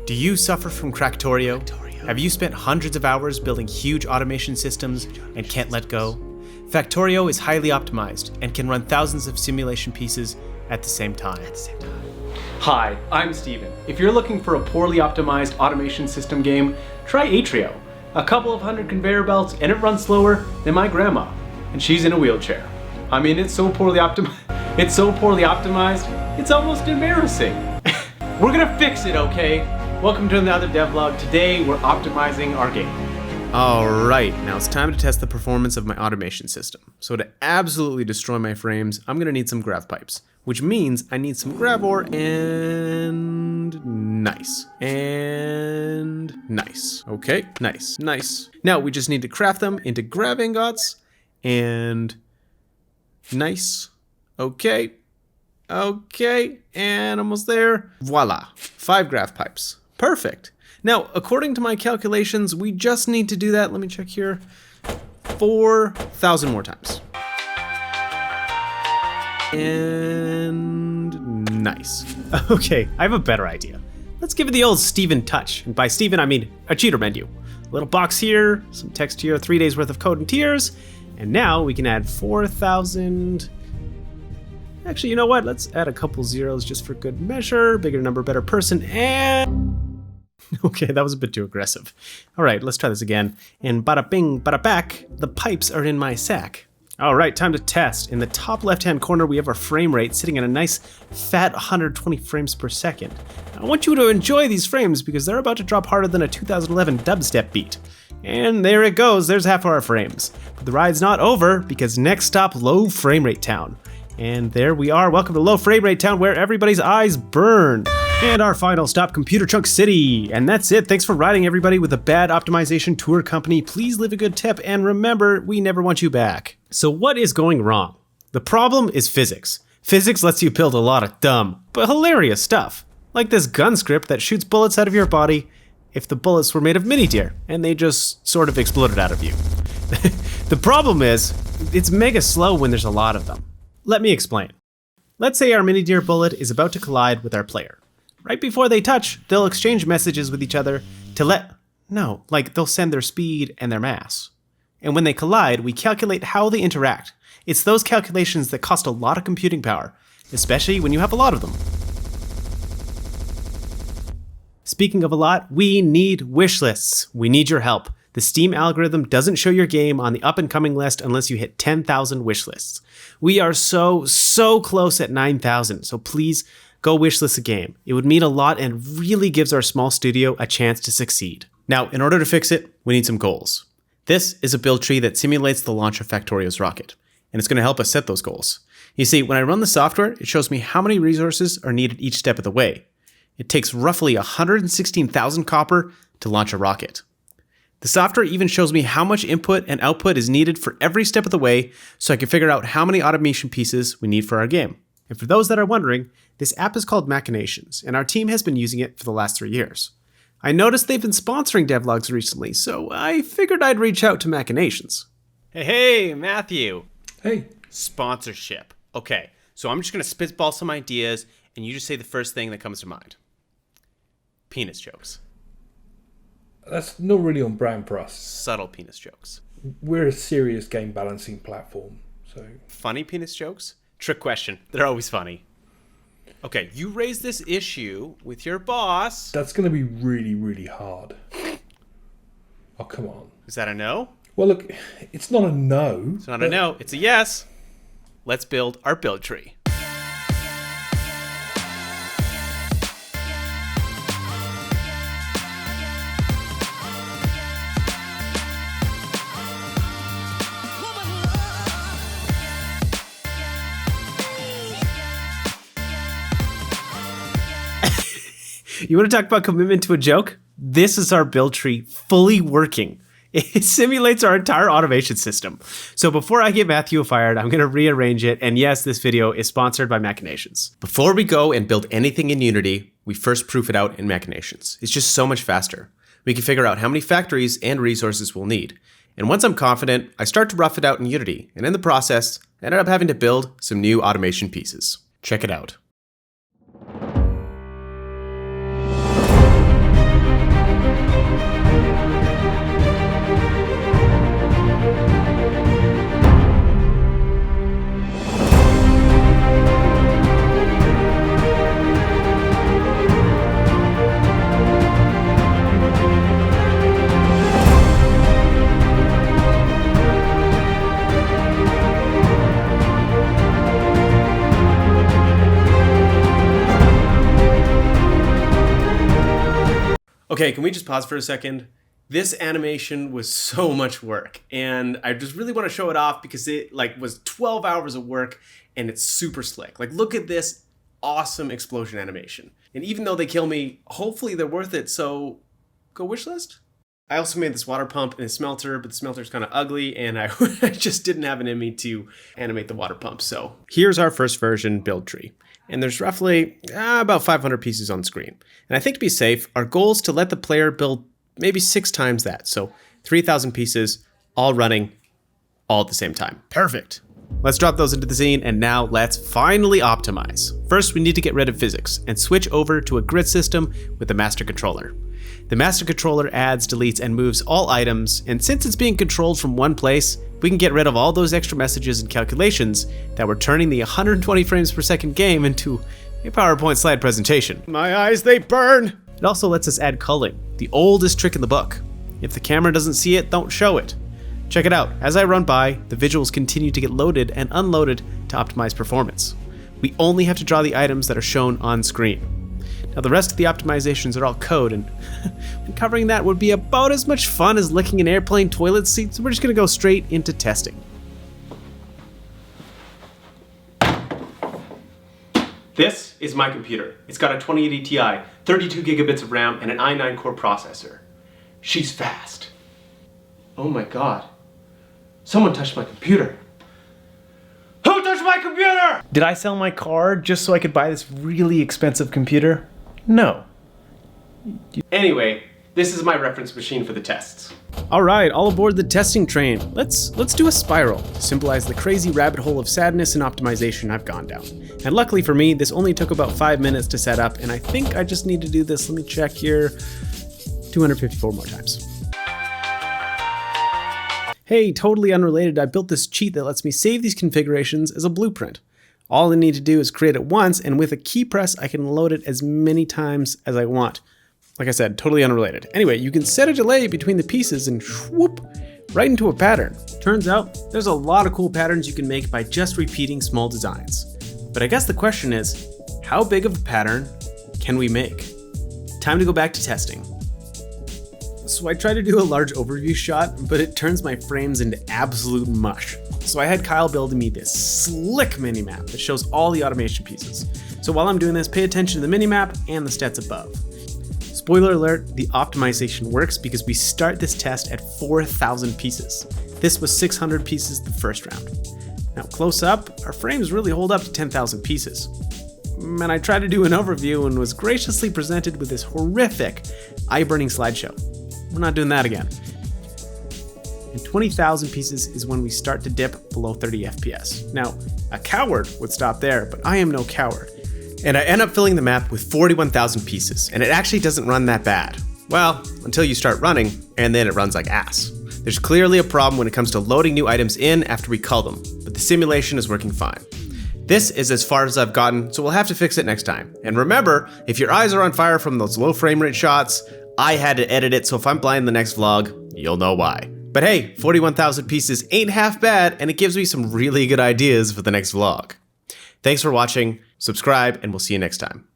Do you suffer from Factorio? Have you spent hundreds of hours building huge automation systems and can't let go? Factorio is highly optimized and can run thousands of simulation pieces at the same time. Hi, I'm Steven. If you're looking for a poorly optimized automation system game, try Atrio. A couple of hundred conveyor belts and it runs slower than my grandma, and she's in a wheelchair. I mean, it's so poorly optimized, it's almost embarrassing. We're gonna fix it, okay? Welcome to another devlog. Today, we're optimizing our game. Alright, now it's time to test the performance of my automation system. So to absolutely destroy my frames, I'm gonna need some grav pipes, which means I need some grav ore and nice. And nice. Okay, nice. Now we just need to craft them into grav ingots and nice. Okay, and almost there. Voila, 5 grav pipes. Perfect. Now, according to my calculations, we just need to do that, let me check here, 4,000 more times. And nice. Okay, I have a better idea. Let's give it the old Steven touch. And by Steven, I mean a cheater menu. A little box here, some text here, 3 days worth of code and tiers. And now we can add 4,000. Actually, you know what? Let's add a couple zeros just for good measure. Bigger number, better person, and... Okay, that was a bit too aggressive. All right, let's try this again. And bada bing, bada back, the pipes are in my sack. All right, time to test. In the top left-hand corner, we have our frame rate sitting at a nice fat 120 frames per second. I want you to enjoy these frames because they're about to drop harder than a 2011 dubstep beat. And there it goes, there's half of our frames. But the ride's not over because next stop, low frame rate town. And there we are, welcome to low frame rate town where everybody's eyes burn. And our final stop, Computer Chunk City. And that's it. Thanks for riding, everybody, with a bad optimization tour company. Please leave a good tip, and remember, we never want you back. So what is going wrong? The problem is physics. Physics lets you build a lot of dumb, but hilarious stuff. Like this gun script that shoots bullets out of your body if the bullets were made of mini deer, and they just sort of exploded out of you. The problem is, it's mega slow when there's a lot of them. Let me explain. Let's say our mini deer bullet is about to collide with our player. Right before they touch, they'll exchange messages with each other they'll send their speed and their mass. And when they collide, we calculate how they interact. It's those calculations that cost a lot of computing power, especially when you have a lot of them. Speaking of a lot, we need wish lists. We need your help. The Steam algorithm doesn't show your game on the up-and-coming list unless you hit 10,000 wish lists. We are so close at 9,000, so please go wishlist a game. It would mean a lot and really gives our small studio a chance to succeed. Now, in order to fix it, we need some goals. This is a build tree that simulates the launch of Factorio's rocket, and it's going to help us set those goals. You see, when I run the software, it shows me how many resources are needed each step of the way. It takes roughly 116,000 copper to launch a rocket. The software even shows me how much input and output is needed for every step of the way, so I can figure out how many automation pieces we need for our game. And for those that are wondering, this app is called Machinations, and our team has been using it for the last 3 years. I noticed they've been sponsoring devlogs recently, so I figured I'd reach out to Machinations. Hey, Matthew. Hey. Sponsorship. Okay, so I'm just gonna spitball some ideas, and you just say the first thing that comes to mind. Penis jokes. That's not really on brand for us. Subtle penis jokes. We're a serious game balancing platform, so... Funny penis jokes? Trick question. They're always funny. Okay, you raised this issue with your boss. That's going to be really, really hard. Oh, come on. Is that a no? Well, look, it's not a no. It's not a no. It's a yes. Let's build our build tree. You want to talk about commitment to a joke? This is our build tree fully working. It simulates our entire automation system. So before I get Matthew fired, I'm going to rearrange it. And yes, this video is sponsored by Machinations. Before we go and build anything in Unity, we first proof it out in Machinations. It's just so much faster. We can figure out how many factories and resources we'll need. And once I'm confident, I start to rough it out in Unity. And in the process, I ended up having to build some new automation pieces. Check it out. Okay, can we just pause for a second? This animation was so much work, and I just really want to show it off because it was 12 hours of work and it's super slick. Look at this awesome explosion animation. And even though they kill me, hopefully they're worth it, so go wishlist. I also made this water pump and a smelter, but the smelter's kind of ugly and I just didn't have it in me to animate the water pump. So here's our first version build tree. And there's roughly about 500 pieces on screen. And I think to be safe, our goal is to let the player build maybe 6 times that. So 3,000 pieces, all running, all at the same time. Perfect. Let's drop those into the scene, and now let's finally optimize. First, we need to get rid of physics and switch over to a grid system with the master controller. The master controller adds, deletes, and moves all items, and since it's being controlled from one place, we can get rid of all those extra messages and calculations that were turning the 120 frames per second game into a PowerPoint slide presentation. My eyes, they burn! It also lets us add culling, the oldest trick in the book. If the camera doesn't see it, don't show it. Check it out. As I run by, the visuals continue to get loaded and unloaded to optimize performance. We only have to draw the items that are shown on screen. Now the rest of the optimizations are all code, and covering that would be about as much fun as licking an airplane toilet seat, so we're just gonna go straight into testing. This is my computer. It's got a 2080 Ti, 32 gigabits of RAM, and an i9 core processor. She's fast. Oh my god. Someone touched my computer. Who touched my computer? Did I sell my car just so I could buy this really expensive computer? No. Anyway, this is my reference machine for the tests. All right, all aboard the testing train. Let's do a spiral to symbolize the crazy rabbit hole of sadness and optimization I've gone down. And luckily for me, this only took about 5 minutes to set up, and I think I just need to do this, let me check here, 254 more times. Hey, totally unrelated, I built this cheat that lets me save these configurations as a blueprint. All I need to do is create it once, and with a key press, I can load it as many times as I want. Like I said, totally unrelated. Anyway, you can set a delay between the pieces and whoop, right into a pattern. Turns out, there's a lot of cool patterns you can make by just repeating small designs. But I guess the question is, how big of a pattern can we make? Time to go back to testing. So I tried to do a large overview shot, but it turns my frames into absolute mush. So I had Kyle building me this slick minimap that shows all the automation pieces. So while I'm doing this, pay attention to the minimap and the stats above. Spoiler alert, the optimization works because we start this test at 4,000 pieces. This was 600 pieces the first round. Now close up, our frames really hold up to 10,000 pieces. And I tried to do an overview and was graciously presented with this horrific, eye-burning slideshow. We're not doing that again. And 20,000 pieces is when we start to dip below 30 FPS. Now, a coward would stop there, but I am no coward. And I end up filling the map with 41,000 pieces, and it actually doesn't run that bad. Well, until you start running, and then it runs like ass. There's clearly a problem when it comes to loading new items in after we cull them, but the simulation is working fine. This is as far as I've gotten, so we'll have to fix it next time. And remember, if your eyes are on fire from those low frame rate shots, I had to edit it, so if I'm blind in the next vlog, you'll know why. But hey, 41,000 pieces ain't half bad, and it gives me some really good ideas for the next vlog. Thanks for watching, subscribe, and we'll see you next time.